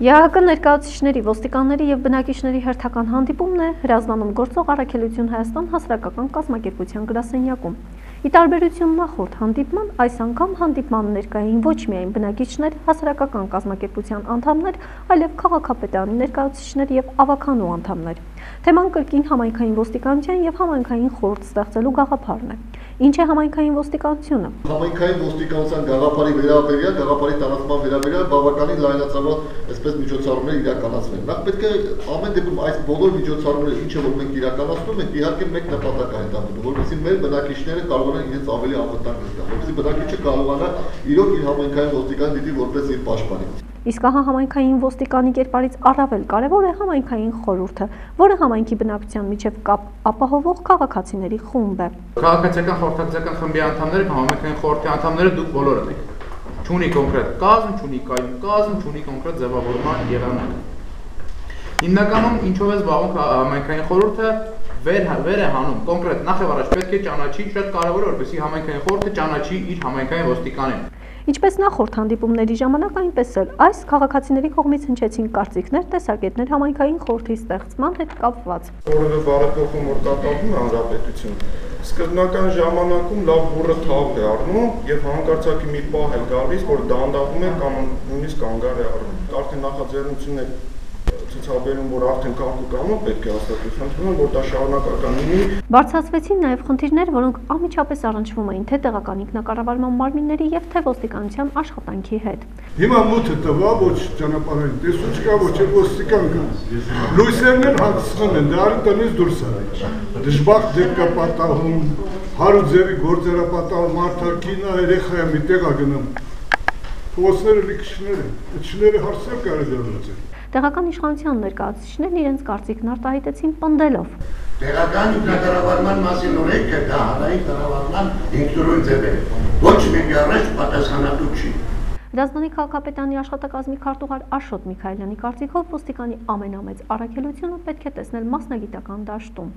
ԵԱՀԿ ներկայացուցիչների, ոստիկանների և բնակիչների հերթական հանդիպումն է Հրազդանում գործող Առաքելություն Հայաստան հասարակական կազմակերպության գրասենյակում։ Ի տարբերություն նախորդ հանդիպման, այս անգամ հանդիպման ներկային ոչ միայն բնակիչներ, հասարակական կազմակերպության անդամներ, այլև քաղաքապետարանի ներկայացուցիչներ և ավականու անդամներ։ Թեման կրկին համայնքային ոստիկանության և համայնքային խորհուրդ ստեղծելու գաղափարն է։ Ինչ է համայնքային ոստիկանությունը։ Համայնքային ոստիկանության գաղափարի վերաբերյալ, գաղափարի տարածման վերաբերյալ բավականին լայնածավալ այսպես միջոցառումներ իրականացվեն։ Նախ պետք է ամեն դեպքում այս բոլոր միջոցառումները, ինչը որ մենք իրականացնում ենք, իհարկե մեկ նպատակ է հետապնդում, որովհետեւ մեր բնակիչները կարողանան իրենց ավելի անվտանգ զգալ, որովհետեւ բնակիչը կարողանա իրոք իր համայնքային ոստիկանը դիտի որպես իր պաշտպանիչ։ Իսկ ահա համայնքային ոստիկանի կերպարից առավել կարևոր է համայնքային խորհուրդը, որը համայնքի բնակչության միջև կապ ապահովող քաղաքացիների խումբ է։ Քաղաքացիական խորհրդակցական խմբի անդամները կամ համայնքային խորհրդի անդամները դուք բոլորդ եք։ Չունի կոնկրետ կազմ, չունի կայուն կազմ, չունի կոնկրետ ձևավորման եղանակ։ Հիմնականում ինչով է զբաղվում համայնքային խորհուրդը վեր է հանում կոնկրետ նախ եւ առաջ պետք է ճանաչի, շատ կարևոր է որպեսզի համայնքային խորհուրդը ճանաչի իր համայնքային ոստիկանին։ Ինչպես նախորդ հանդիպումների ժամանակ, այնպես էլ այս քաղաքացիների կողմից հնչեցին կարծիքներ, տեսակետներ համայնքային խորհրդի ստեղծման հետ կապված։ Որևէ բարեփոխում որ կատարվում է հանրապետություն, սկզբնական ժամանակում լավ բուռը թավ է առնում եւ հանկարծակի մի պահ է գալիս, որ դանդաղում է կամ նույնիսկ կանգար է առնում։ Արդեն նախաձեռնություն է ցուցաբերում, որ արդեն կարգուկանոն պետք է հաստատության, որ դա շարունակական լինի։ Բարձրացվեցին նաև խնդիրներ, որոնք անմիջապես առնչվում էին թե տեղական ինքնակառավարման մարմինների եւ թե ոստիկանության աշխատանքի հետ։ Հիմա մութը տվա, ոչ ճանապարհային տեսուչ կա, ոչ էլ ոստիկան կա։ Լույսերն են հանգստում են, դա տնից դուրս է։ Դժբախտ դեպք է պատահում, հարուձերի գործերապատահում, մարդարքինա երեխա է մի տեղ է գնում։ Փոսները լիքշներ են, իջները հարցեր կարելի է լուծել։ Տեղական իշխանության ներկայացուցիչներն իրենց կարծիքն արտահայտեցին պնդելով. Տեղական ինքնակառավարման մասին օրենքը դա հանրային կառավարման ինքնուրույն ձև է։ Ոչ մեկի առաջ պատասխանատու չի։ Հրազդանի քաղաքապետարանի աշխատակազմի քարտուղար Աշոտ Միքայելյանի կարծիքով ոստիկանի ամենամեծ առաքելությունը պետք է տեսնել մասնագիտական դաշտում։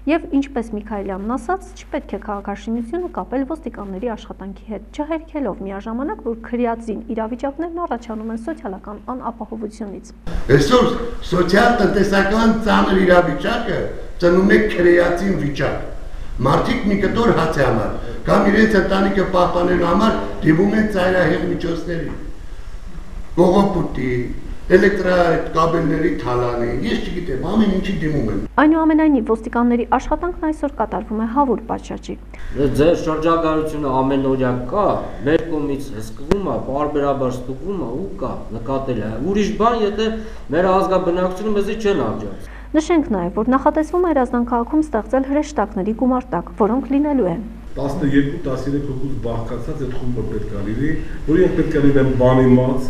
Եվ ինչպես Միքայելյանն ասաց, չպետք է քաղաքաշինությունը կապել ոստիկանների աշխատանքի հետ, չհերքելով միաժամանակ, որ քրեածին իրավիճակներն առաջանում են սոցիալական անապահովությունից։ Այսօր սոցիալ-տնտեսական ծանր իրավիճակը ծնում է քրեածին վիճակ։ Մարդիկ մի կտոր հաց է համար, կամ իրենց ընտանիքը պահպանելու համար դիմում են ծայրահեղ միջոցների, կողոպուտի, էլեկտրակաբելների թալանի, ես չգիտեմ, ամեն ինչի դիմում են։ Այնուամենայնիվ ոստիկանների աշխատանքն այսօր կատարվում է հավուր պատշաճի։ Ձեր շրջագայությունը ամենօրյա կա, մեր կողմից հսկվում է, պարբերաբար ստուգվում է ու կա, նկատել է։ Ուրիշ բան, եթե մեր ազգաբնակչությունը մեզի չեն աջակցում։ Նշենք նաև, որ նախատեսվում է Հրազդան քաղաքում ստեղծել հրեշտակների գումարտակ, որոնք լինելու են 12-13 հոգուց բաղկացած այդ խումբը պետք է լինի, որ իրենք պետք է լինեն բանիմաց,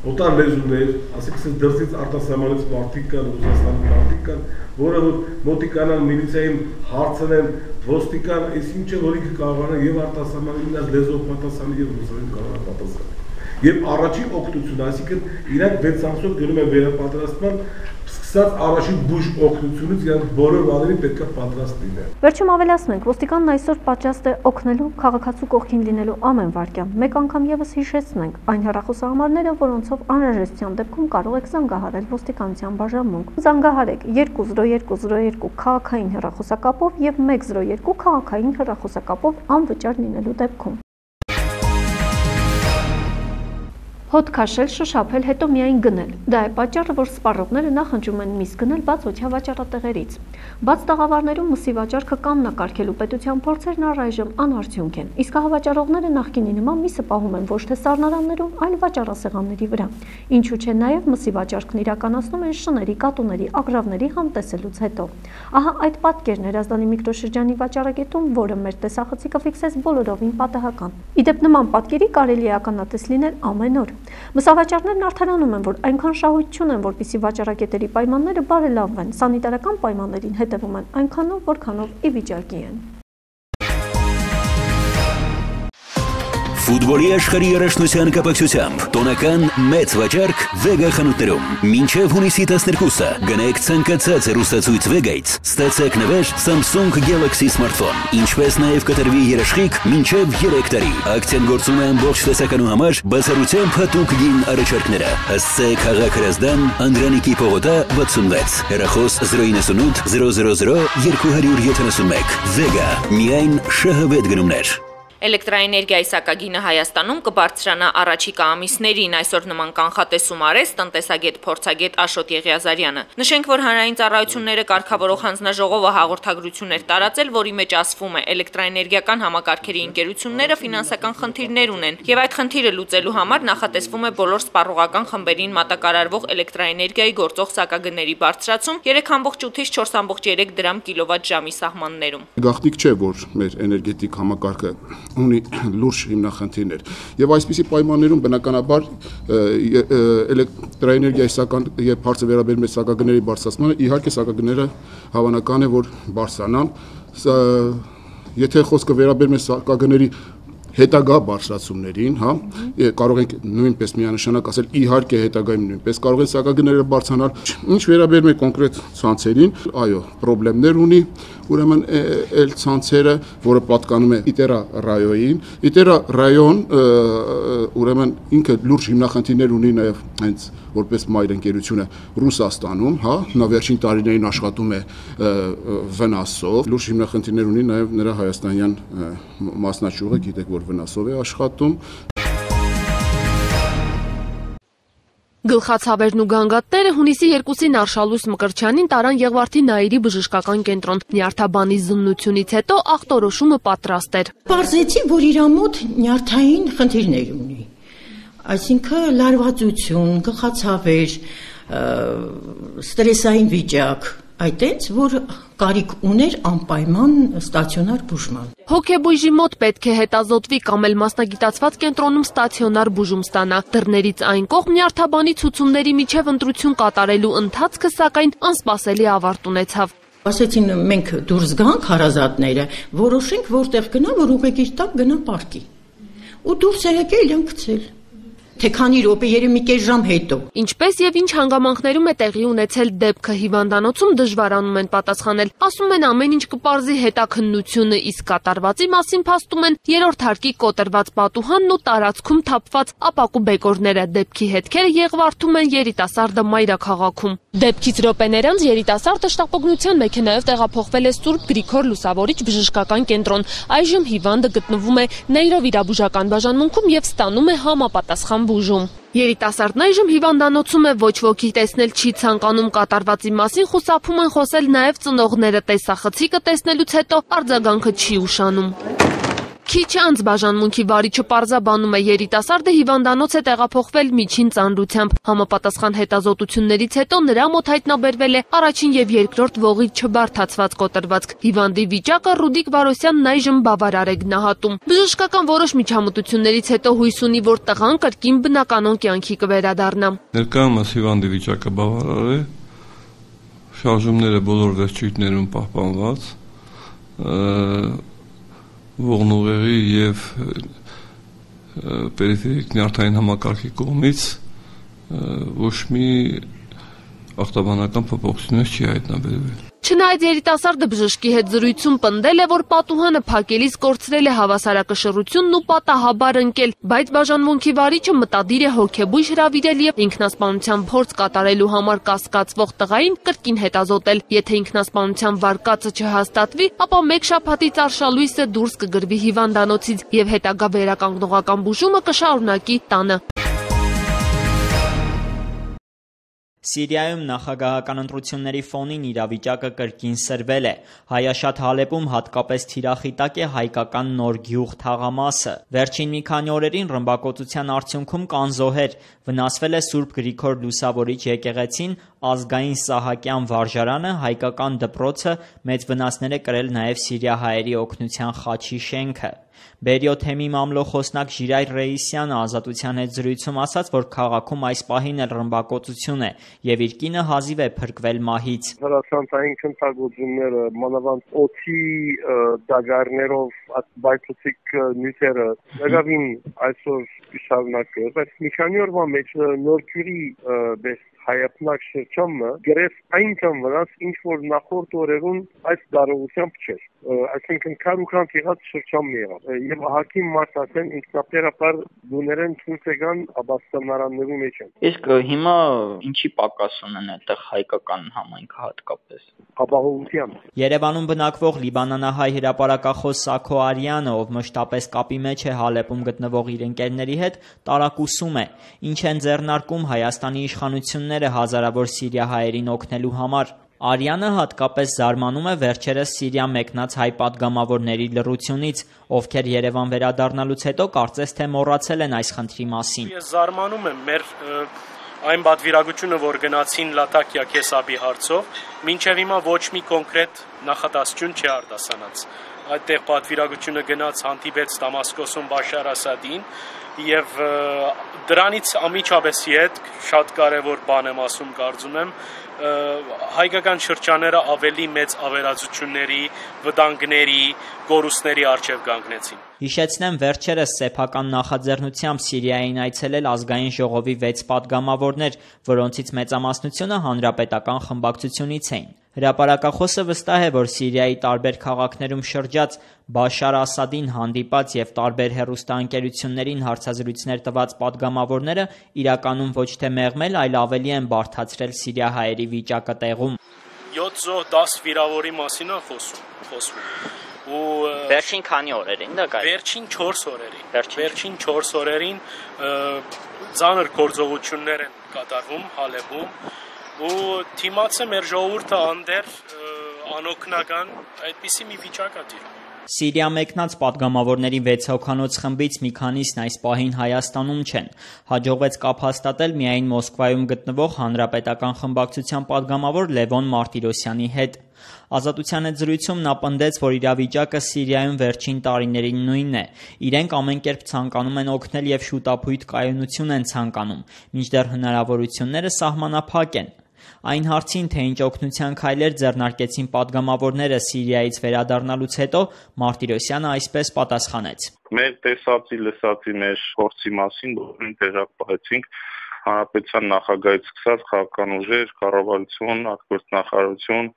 օտար լեզուներ, ասենք դրսից արտասահմանից մարդիկ կան, Ռուսաստանի մարդիկ կան, որը որ մոտիկանան միլիցիային հարցնեն, ոստիկան, այս ինչը որ ինքը կարողանա եւ արտասահմանի ինքնած լեզվով պատասխանի եւ ռուսերեն կարողանա պատասխանել։ Եվ առաջին օգնությունը, այսինքն իրանք 6 ամսով գնում են վերապատրաստման, սկսած առաջին բուժ օգնությունից իրանք բոլոր բաներին պետք է պատրաստ լինեն։ Վերջում ավելացնենք, ոստիկանն այսօր պատրաստ է օգնելու քաղաքացու կողքին լինելու ամեն վարքյան։ Մեկ անգամ եւս հիշեցնենք այն հեռախոսահամարները, որոնցով անհրաժեշտության դեպքում կարող եք զանգահարել ոստիկանության բաժանմունք։ Զանգահարեք 20202 քաղաքային հեռախոսակապով եւ 102 քաղաքային հեռախոսակապով անվճար լինելու դեպքում։ Հոտ քաշել, շշափել, հետո միայն գնել։ Դա է պատճառը, որ սպառողները նախընտրում են միս գնել բաց օդյա վաճառատեղերից։ Բաց տաղավարներում մսի վաճառքը կանոնակարգելու պետության փորձերն առայժմ անարդյունք են։ Իսկ հավաճառողները նախկինի նման միսը պահում են ոչ թե սառնարաններում, այլ վաճառասեղանների վրա։ Ինչու՞ չէ նաև մսի վաճառքն իրականացնում են շների, կատուների, ագռավների համտեսելուց հետո։ Ահա այդ պատկերն Հրազդանի միկրոշրջանի վաճառակետում, որը մեր տեսախցիկը ֆիքսեց բոլորովին պատահական։ Իդեպ նման պատկերի կարելի է ականատես լինել ամեն օր։ Մսավաճառներն արդարանում են, որ այնքան շահույթ չունեն, որպեսզի վաճառակետերի պայմանները բարելավվեն, սանիտարական պայմաններին հետևում են այնքանով, որքանով ի վիճակի են։ Ֆուտբոլի աշխարհի երաժշտության կապակցությամբ տոնական մեծ վաճառք Vega խանութներում։ Մինչև հունիսի 12-ը գնեք ցանկացած հեռուստացույց Vega-ից, ստացեք նվեր Samsung Galaxy smartphone, ինչպես նաև կտրվի երաշխիք մինչև 3 տարի։ Ակցիան գործում է ամբողջ տեսականու համար բացառությամբ հատուկ գին առաջարկները։ Հասցե Քաղաք Հրազդան, Անդրանիկի փողոտ 66, հեռախոս 098 000 271։ Vega, միայն շահավետ գնումներ։ Էլեկտրաէներգիայի սակագինը Հայաստանում կբարձրանա առաջիկա ամիսներին, այսօր նման կանխատեսում արեց տնտեսագետ փորձագետ Աշոտ Եղիազարյանը։ Նշենք, որ հանրային ծառայությունները կարգավորող հանձնաժողովը հաղորդագրություններ տարածել, որի մեջ ասվում է էլեկտրաէներգիական համակարգերի ընկերությունները ֆինանսական խնդիրներ ունեն, եւ այդ խնդիրը լուծելու համար նախատեսվում է բոլոր սպառողական խմբերին մատակարարվող էլեկտրաէներգիայի գործող սակագների բարձրացում 3.8-ից 4.3 դրամ կիլովատ-ժամի սահմաններում։ Գաղտնիք չէ, որ մեր էներգետիկ համակարգը ունի լուրջ հիմնախնդիրներ եւ այսպիսի պայմաններում բնականաբար էլեկտրաէներգիայի եւ բարձր վերաբերմի սակագների բարձրացմանը իհարկե սակագները հավանական է որ բարձրանան եթե խոսքը վերաբերում է սակագների հետագա բարձրացումներին, հա, կարող ենք նույնպես միանշանակ ասել իհարկե հետագայում նույնպես կարող են սակագները բարձրանալ։ Ինչ վերաբերում է կոնկրետ ցանցերին, այո, խնդիրներ ունի, ուրեմն այլ ցանցերը, որը պատկանում է Իտերա ռայոյին, Իտերա ռայոն ուրեմն ինքը լուրջ հիմնախնդիրներ ունի նաև հենց որպես մայր ընկերությունը Ռուսաստանում, հա, նա վերջին տարիներին աշխատում է վնասով, լուրջ հիմնախնդիրներ ունի նաև նրա հայաստանյան մասնաճյուղը, գիտեք որ վնասով է աշխատում։ Գլխացավերն ու գանգատները հունիսի 2-ին Արշալույս Մկրտչյանին տարան Եղվարդի Նայիրի բժշկական կենտրոն։ Նյարդաբանի զննությունից հետո ախտորոշումը պատրաստ էր։ Պարզեցի, որ իր մոտ նյարդային խնդիրներ ունի։ Այսինքն լարվածություն, գլխացավեր, ստրեսային վիճակ, այդտենց որ կարիք ուներ անպայման ստացիոնար բուժման։ Հոգեբույժի մոտ պետք է հետազոտվի կամ էլ մասնագիտացված կենտրոնում ստացիոնար բուժում ստանա։ Դռներից այն կողմ նյարդաբանի ցուցումների միջև ընտրություն կատարելու ընթացքը սակայն անսպասելի ավարտ ունեցավ։ Ասեցին մենք դուրս գանք հարազատները, որոշենք որտեղ գնա, որ ուղեկից տակ գնա պարկի։ Ու դուրս եկել իրան գցել։ Թե քանի րոպե, երևի կես ժամ հետո։ Ինչպես եւ ինչ հանգամանքներում է տեղի ունեցել դեպքը հիվանդանոցում դժվարանում են պատասխանել։ Ասում են ամեն ինչ կպարզի հետաքննությունը, իսկ կատարվածի մասին փաստում են երրորդ հարկի կոտրված պատուհանն ու տարածքում թափված ապակու բեկորները։ Դեպքի հետքերը Եղվարդում են երիտասարդը մայրաքաղաքում։ Դեպքից րոպեներ անց երիտասարդը շտապօգնության մեքենայով տեղափոխվել է Սուրբ Գրիգոր Լուսավորիչ բժշկական կենտրոն։ Այժմ հիվանդը գտնվում է նեյրովիրաբուժական բաժանմունքում եւ ստանում է համապատասխան բուժում։ Երիտասարդն այժմ հիվանդանոցում է, ոչ ոքի տեսնել չի ցանկանում, կատարվածի մասին խուսափում են խոսել նաև ծնողները, տեսախցիկը տեսնելուց հետո արձագանքը չի ուշանում։ Քիչ անց բաժանմունքի վարիչը պարզաբանում է, երիտասարդը հիվանդանոց է տեղափոխվել միջին ծանրությամբ։ Համապատասխան հետազոտություններից հետո նրա մոտ հայտնաբերվել է առաջին եւ երկրորդ ողից չբարդացված կոտրվածք։ Հիվանդի վիճակը Ռուդիկ Վարոսյանն այժմ բավարար է գնահատում։ Բժշկական որոշ միջամտություններից հետո հույս ունի, որ տղան կրկին բնականon կյանքի կվերադառնա։ Ներկայումս հիվանդի վիճակը բավարար է, շարժումները բոլոր վերջույթներում պահպանված, ողնուղեղի եւ պերիֆերիկ նյարդային համակարգի կողմից ոչ մի ախտաբանական փոփոխություններ չի հայտնաբերվել։ Չնայած երիտասարդը բժշկի հետ զրույցում պնդել է, որ պատուհանը փակելիս կորցրել է հավասարակշռությունն ու պատահաբար ընկել, բայց բաժանմունքի վարիչը մտադիր է հոգեբույժ հրավիրել եւ ինքնասպանության փորձ կատարելու համար կասկածվող տղային կրկին հետազոտել։ Եթե ինքնասպանության վարկածը չհաստատվի, ապա մեկ շաբաթից Արշալույսը դուրս կգրվի հիվանդանոցից եւ հետագա վերականգնողական բուժումը կշարունակի տանը։ Սիրիայում նախագահական ընտրությունների ֆոնին իրավիճակը կրկին սրվել է։ Հայաշատ Հալեպում հատկապես թիրախիտակ է հայկական նոր գյուղ թաղամասը։ Վերջին մի քանի օրերին ռմբակոծության արդյունքում կան զոհեր։ Վնասվել է Սուրբ Գրիգոր Լուսավորիչ եկեղեցին, ազգային Սահակյան վարժարանը, հայկական դպրոցը, մեծ վնասներ է կրել նաև սիրիահայերի օգնության խաչի շենքը։ Բերիո թեմի մամլոխոսնակ Ժիրայր Ռեյիսյանը Ազատության հետ զրույցում ասաց, որ քաղաքում այս պահին էլ ռմբակոծություն է, եւ իր կինը հազիվ է փրկվել մահից։ Հրացանցային քննարկումները մանավանդ օդի դագարներով բայթուցիկ նյութերը եղավին այսօր շարունակել, բայց մի քանի օրվա մեջ նորքյուրի հայապնակ շրջանը գրեվ այնքան վրաց ինչ որ նախորդ օրերուն այս կարողությամբ չէր, այսինքն քարուքան եղած շրջանն եղավ եւ ահագին մարդասեն ինքնաբերաբար դուներեն ցույց եկան աբաստանարաններու մեջ են։ Իսկ հիմա ինչի պակաս ունեն այդտեղ հայկական համայնքը հատկապես ապահովությամբ։ Երևանում բնակվող լիբանանահայ հրապարակախոս Սաքո Արյանը, ով մշտապես կապի մեջ է Հալեպում գտնվող իր ընկերների հետ, տարակուսում է, ինչ են ձեռնարկում Հայաստանի իշխանությունները հազարավոր սիրիահայերին օգնելու համար։ Արյանը հատկապես զարմանում է վերջերս Սիրիա մեկնած հայ պատգամավորների լռությունից, ովքեր Երևան վերադառնալուց հետո կարծես թե մոռացել են այս խնդրի մասին։ Ես զարմանում եմ մեր այն պատվիրակությունը, որ գնացին Լատակիա Քեսաբի հարցով, մինչև հիմա ոչ մի կոնկրետ նախադասություն չի արտասանած։ Այդտեղ պատվիրակությունը գնաց հանդիպեց Դամասկոսում Բաշար Ասադին եւ դրանից ամիջապես հետ շատ կարեւոր բան եմ ասում, կարծում եմ, հայկական շրջանները ավելի մեծ ավերածությունների, վտանգների, կորուստների առջև կանգնեցին։ Հիշեցնեմ, վերջերս սեփական նախաձեռնությամբ Սիրիային այցելել ազգային ժողովի 6 պատգամավորներ, որոնցից մեծամասնությունը հանրապետական խմբակցությունից էին։ Հրապարակախոսը վստահ է, որ Սիրիայի տարբեր քաղաքներում շրջած Բաշար Ասադին հանդիպած եւ տարբեր հեռուստաընկերություններին հարցազրույցներ տված պատգամավորները իրականում ոչ թե մեղմել, այլ ավելի են բարդացրել սիրիահայերի վիճակը տեղում։ 710 վիրավորի մասին է խոսվում։ Ու վերջին քանի օրերին դա կա։ Վերջին 4 օրերին։ Վերջին 4 օրերին ծանր գործողություններ են կատարվում Հալեպում ու թիմացը մեր ժողովուրդը անդեր անօգնական այդպիսի մի վիճակ է տիրում։ Սիրիա մեկնած պատգամավորների 6 հոգանոց խմբից մի քանիսն այս պահին Հայաստանում չեն։ Հաջողվեց կապ հաստատել միայն Մոսկվայում գտնվող հանրապետական խմբակցության պատգամավոր Լևոն Մարտիրոսյանի հետ։ Ազատության հետ զրույցում նա պնդեց, որ իրավիճակը Սիրիայում վերջին տարիներին նույնն է։ Իրենք ամեն կերպ ցանկանում են օգնել եւ շուտապույտ կայունություն են ցանկանում, մինչդեռ հնարավորությունները սահմանափակ են։ Այն հարցին, թե ինչ օգնության քայլեր ձեռնարկեցին պատգամավորները Սիրիայից վերադառնալուց հետո, Մարտիրոսյանը այսպես պատասխանեց. Մեր տեսածի լսածի մեր փորձի մասին բոլորին տեղակ պահեցինք հանրապետության նախագահից սկսած քաղաքական ուժեր, կառավարություն, արտգործնախարարություն,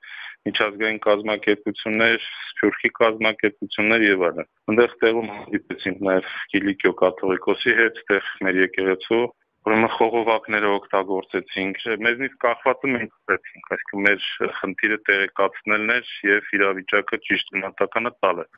միջազգային կազմակերպություններ, Սփյուռքի կազմակերպություններ եւ այլն։ Այնտեղ տեղում հանդիպեցինք նաեւ Կիլիկիո կաթողիկոսի հետ, այդտեղ մեր եկեղեցու ուրեմն խողովակները օգտագործեցինք, մեզնից կախվածը մենք ստեցինք, այսինքն մեր խնդիրը տեղեկացնելն էր եւ իրավիճակը ճիշտ գնահատականը տալը։